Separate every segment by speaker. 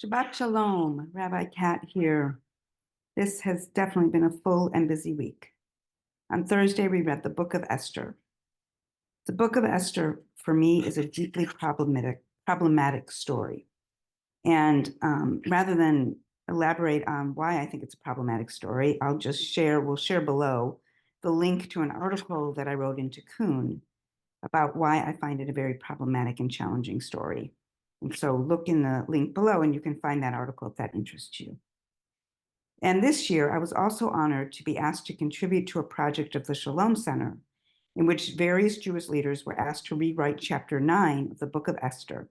Speaker 1: Shabbat Shalom, Rabbi Cat here. This has definitely been a full and busy week. On Thursday, we read the book of Esther. The book of Esther, for me, is a deeply problematic story. And rather than elaborate on why I think it's a problematic story, we'll share below the link to an article that I wrote in Tikkun about why I find it a very problematic and challenging story. And so look in the link below and you can find that article if that interests you. And this year, I was also honored to be asked to contribute to a project of the Shalom Center, in which various Jewish leaders were asked to rewrite chapter 9 of the book of Esther.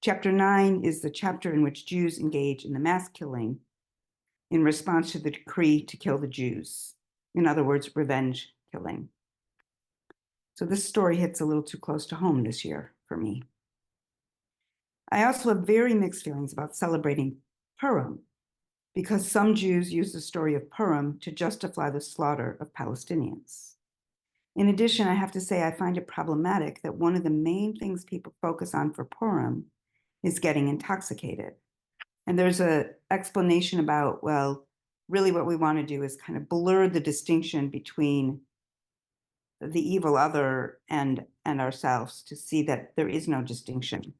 Speaker 1: Chapter 9 is the chapter in which Jews engage in the mass killing in response to the decree to kill the Jews. In other words, revenge killing. So this story hits a little too close to home this year for me. I also have very mixed feelings about celebrating Purim, because some Jews use the story of Purim to justify the slaughter of Palestinians. In addition, I have to say I find it problematic that one of the main things people focus on for Purim is getting intoxicated. And there's an explanation about, well, really what we want to do is kind of blur the distinction between the evil other and ourselves to see that there is no distinction.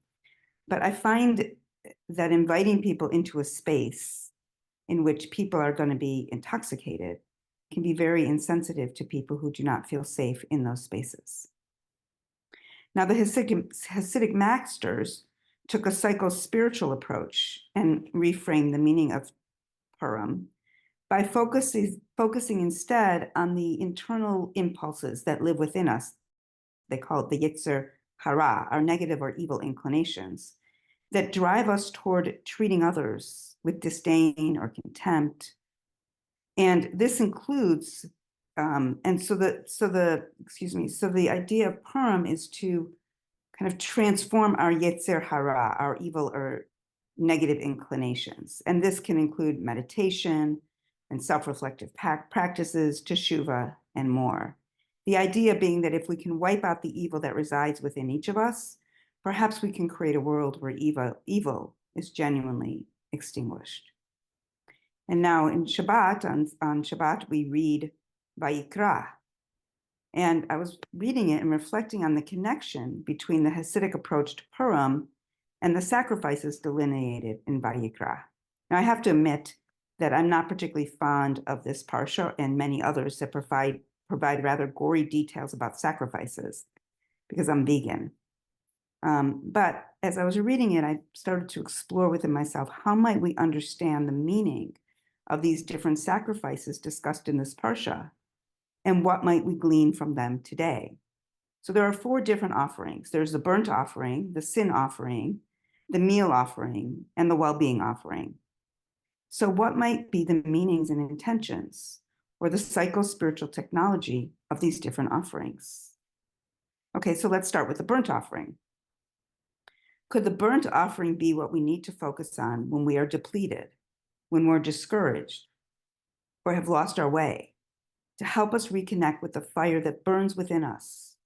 Speaker 1: But I find that inviting people into a space in which people are going to be intoxicated can be very insensitive to people who do not feel safe in those spaces. Now, the Hasidic masters took a psycho-spiritual approach and reframed the meaning of Purim by focusing instead on the internal impulses that live within us. They call it the Yetzer Hara, our negative or evil inclinations, that drive us toward treating others with disdain or contempt. And this includes, so the idea of Purim is to kind of transform our Yetzer Hara, our evil or negative inclinations. And this can include meditation and self-reflective practices, teshuvah, and more. The idea being that if we can wipe out the evil that resides within each of us, perhaps we can create a world where evil is genuinely extinguished. And now in Shabbat, on Shabbat, we read Vayikra. And I was reading it and reflecting on the connection between the Hasidic approach to Purim and the sacrifices delineated in Vayikra. Now, I have to admit that I'm not particularly fond of this parsha and many others that provide rather gory details about sacrifices because I'm vegan. But as I was reading it, I started to explore within myself, how might we understand the meaning of these different sacrifices discussed in this parsha, and what might we glean from them today? So there are 4 different offerings. There's the burnt offering, the sin offering, the meal offering, and the well-being offering. So what might be the meanings and intentions, or the psycho-spiritual technology of these different offerings? Okay, so let's start with the burnt offering. Could the burnt offering be what we need to focus on when we are depleted, when we're discouraged, or have lost our way, to help us reconnect with the fire that burns within us,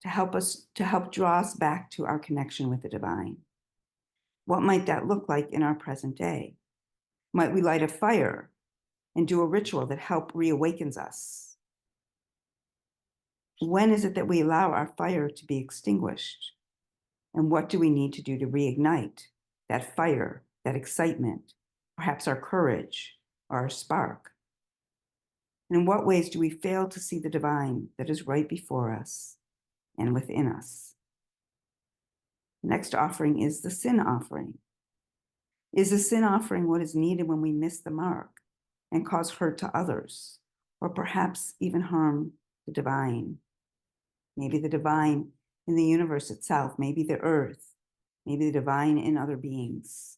Speaker 1: to help draw us back to our connection with the divine? What might that look like in our present day? Might we light a fire and do a ritual that reawakens us? When is it that we allow our fire to be extinguished? And what do we need to do to reignite that fire, that excitement, perhaps our courage or our spark? And in what ways do we fail to see the divine that is right before us and within us? The next offering is the sin offering. Is the sin offering what is needed when we miss the mark and cause hurt to others, or perhaps even harm the divine? Maybe the divine in the universe itself, maybe the earth, maybe the divine in other beings.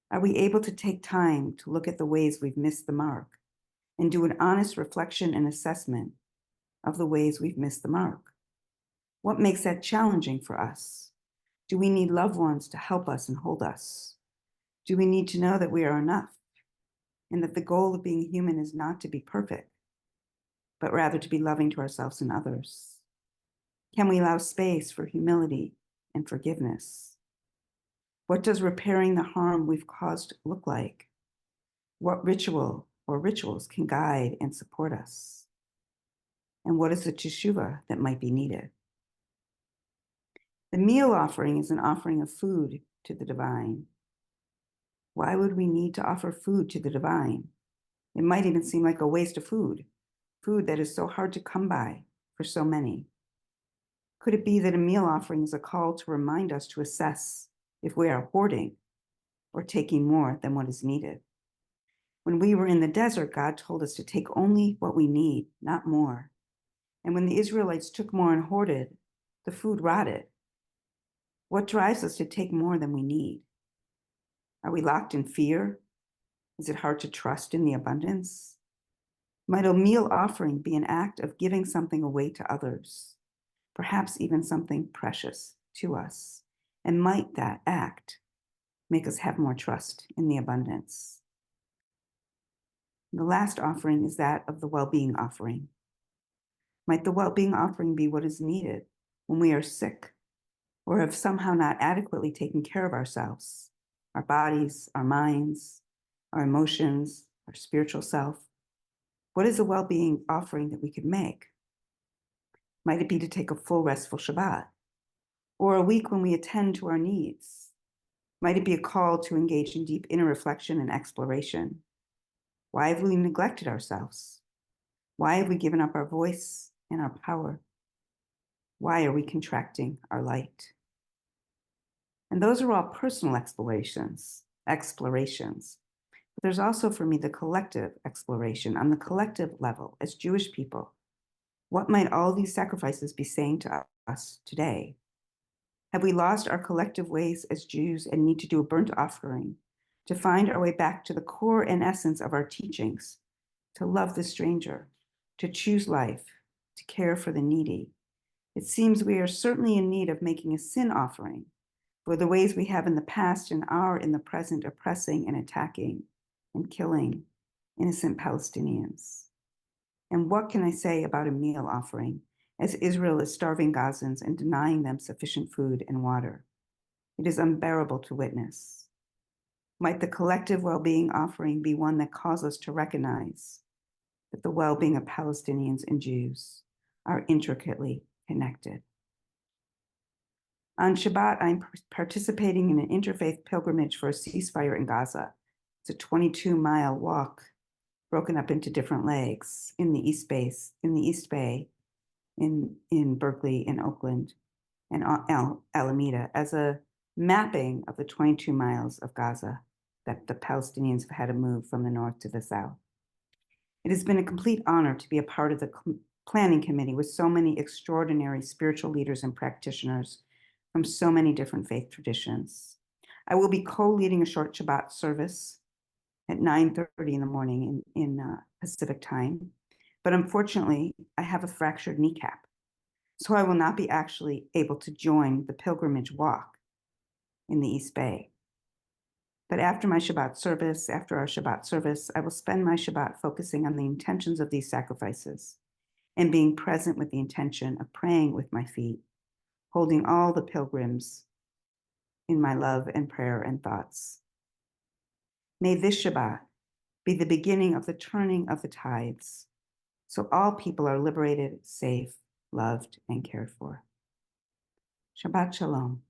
Speaker 1: Are we able to take time to look at the ways we've missed the mark and do an honest reflection and assessment of the ways we've missed the mark? What makes that challenging for us? Do we need loved ones to help us and hold us? Do we need to know that we are enough and that the goal of being human is not to be perfect, but rather to be loving to ourselves and others? Can we allow space for humility and forgiveness? What does repairing the harm we've caused look like? What ritual or rituals can guide and support us? And what is the teshuvah that might be needed? The meal offering is an offering of food to the divine. Why would we need to offer food to the divine? It might even seem like a waste of food that is so hard to come by for so many. Could it be that a meal offering is a call to remind us to assess if we are hoarding or taking more than what is needed? When we were in the desert, God told us to take only what we need, not more. And when the Israelites took more and hoarded, the food rotted. What drives us to take more than we need? Are we locked in fear? Is it hard to trust in the abundance? Might a meal offering be an act of giving something away to others, perhaps even something precious to us? And might that act make us have more trust in the abundance? The last offering is that of the well-being offering. Might the well-being offering be what is needed when we are sick or have somehow not adequately taken care of ourselves, our bodies, our minds, our emotions, our spiritual self? What is a well-being offering that we could make? Might it be to take a full restful Shabbat, or a week when we attend to our needs? Might it be a call to engage in deep inner reflection and exploration? Why have we neglected ourselves? Why have we given up our voice and our power? Why are we contracting our light? And those are all personal explorations. But there's also for me the collective exploration on the collective level as Jewish people. What might all these sacrifices be saying to us today? Have we lost our collective ways as Jews and need to do a burnt offering to find our way back to the core and essence of our teachings, to love the stranger, to choose life, to care for the needy? It seems we are certainly in need of making a sin offering for the ways we have in the past and are in the present oppressing and attacking and killing innocent Palestinians. And what can I say about a meal offering as Israel is starving Gazans and denying them sufficient food and water? It is unbearable to witness. Might the collective well-being offering be one that calls us to recognize that the well-being of Palestinians and Jews are intricately connected? On Shabbat, I'm participating in an interfaith pilgrimage for a ceasefire in Gaza. It's a 22-mile walk broken up into different legs in the East Bay, in Berkeley, in Oakland, and Alameda as a mapping of the 22 miles of Gaza that the Palestinians have had to move from the north to the south. It has been a complete honor to be a part of the planning committee with so many extraordinary spiritual leaders and practitioners from so many different faith traditions. I will be co-leading a short Shabbat service at 9:30 in the morning in Pacific time. But unfortunately, I have a fractured kneecap, so I will not be actually able to join the pilgrimage walk in the East Bay. But after our Shabbat service, I will spend my Shabbat focusing on the intentions of these sacrifices and being present with the intention of praying with my feet, holding all the pilgrims in my love and prayer and thoughts. May this Shabbat be the beginning of the turning of the tides, so all people are liberated, safe, loved, and cared for. Shabbat Shalom.